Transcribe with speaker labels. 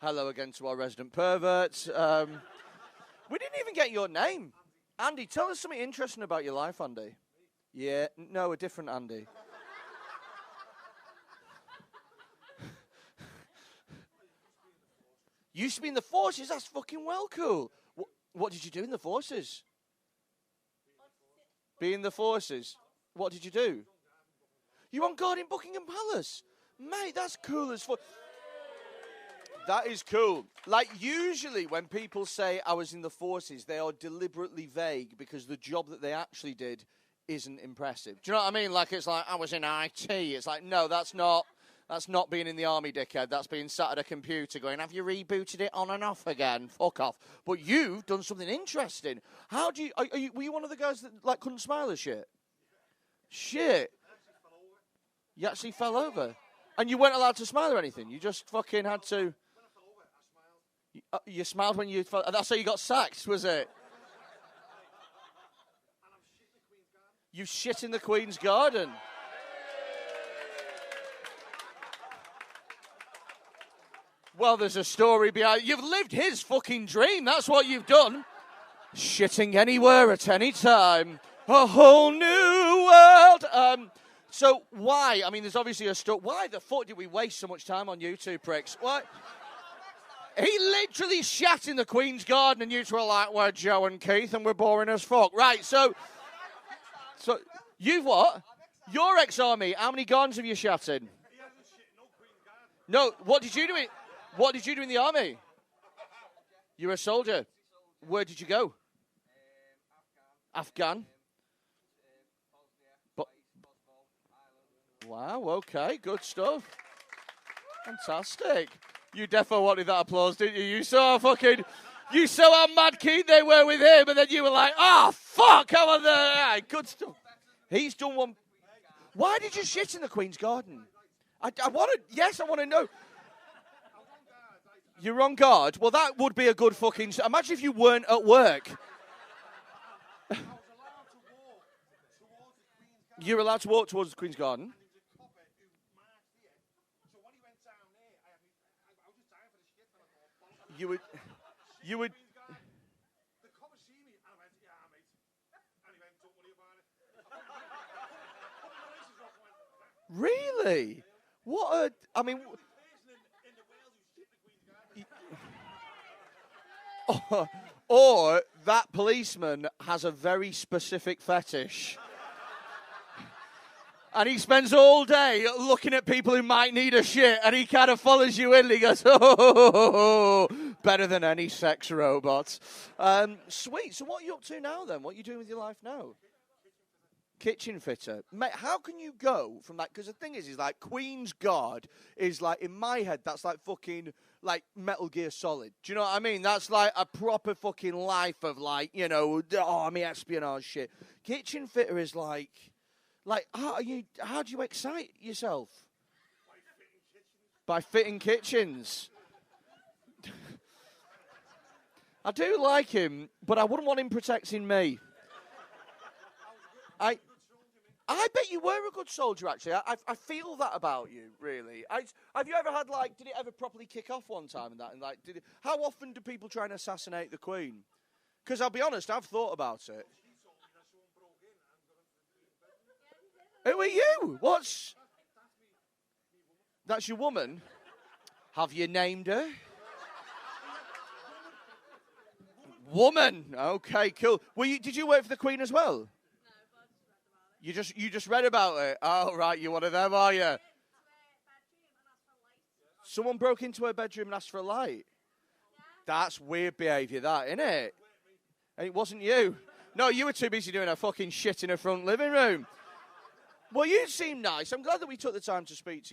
Speaker 1: Hello again to our resident perverts. We didn't even get your name. Andy, tell us something interesting about your life, Andy. Yeah, no, a different Andy. Used to be in the forces? That's fucking well cool. What did you do in the forces? Be in the forces? What did you do? You were on guard in Buckingham Palace? Mate, that's cool as fuck. That is cool. Like, usually when people say I was in the forces, they are deliberately vague because the job that they actually did isn't impressive. Do you know what I mean? Like, it's like, I was in IT. It's like, no, that's not being in the army, dickhead. That's being sat at a computer going, have you rebooted it on and off again? Fuck off. But you've done something interesting. How do you, were you one of the guys that, like, couldn't smile or shit? Shit. You actually fell over? And you weren't allowed to smile or anything? You just fucking had to... You smiled when you fell... That's how you got sacked, was it? You shit in the Queen's garden. Well, there's a story behind... You've lived his fucking dream. That's what you've done. Shitting anywhere at any time. A whole new world. So why? I mean, there's obviously a story. Why the fuck did we waste so much time on you two pricks? Why? He literally shat in the Queen's garden and you two were like, we're Joe and Keith and we're boring as fuck. Right, so you've what? You're ex-army. How many gardens have you shat in? No, what did you do in the army? You were a soldier. Where did you go? Afghan. Wow, okay, good stuff. Fantastic. You defo wanted that applause, didn't you? You saw how mad keen they were with him, and then you were like, oh, fuck, how are they? Good stuff. He's done one. Why did you shit in the Queen's garden? I want to know. You're on guard? Well, that would be a good fucking... Imagine if you weren't at work. You're allowed to walk towards the Queen's garden? You would.
Speaker 2: The cops see me, and I went, yeah, mate. And he went, don't worry about it.
Speaker 1: Really? What a. I mean. Or that policeman has a very specific fetish. And he spends all day looking at people who might need a shit, and he kind of follows you in, and he goes, oh, better than any sex robot. Sweet. So what are you up to now, then? What are you doing with your life now? Kitchen fitter. Mate, how can you go from that? Because the thing is like, Queen's Guard is like, in my head, that's like fucking, like, Metal Gear Solid. Do you know what I mean? That's like a proper fucking life of, like, you know, army espionage shit. Kitchen fitter is like... Like, how do you excite yourself? By fitting kitchens. I do like him, but I wouldn't want him protecting me. I bet you were a good soldier, actually. I feel that about you, really. Have you ever had, like, did it ever properly kick off one time? And like, how often do people try and assassinate the Queen? Because I'll be honest, I've thought about it. Who are you? That's your woman? Have you named her? Woman. Okay, cool. Did you work for the Queen as well? No, but you just read about it. Oh, right, you're one of them, are you? Someone broke into her bedroom and asked for a light. That's weird behaviour, that, isn't it? And it wasn't you. No, you were too busy doing a fucking shit in her front living room. Well, you seem nice. I'm glad that we took the time to speak to you.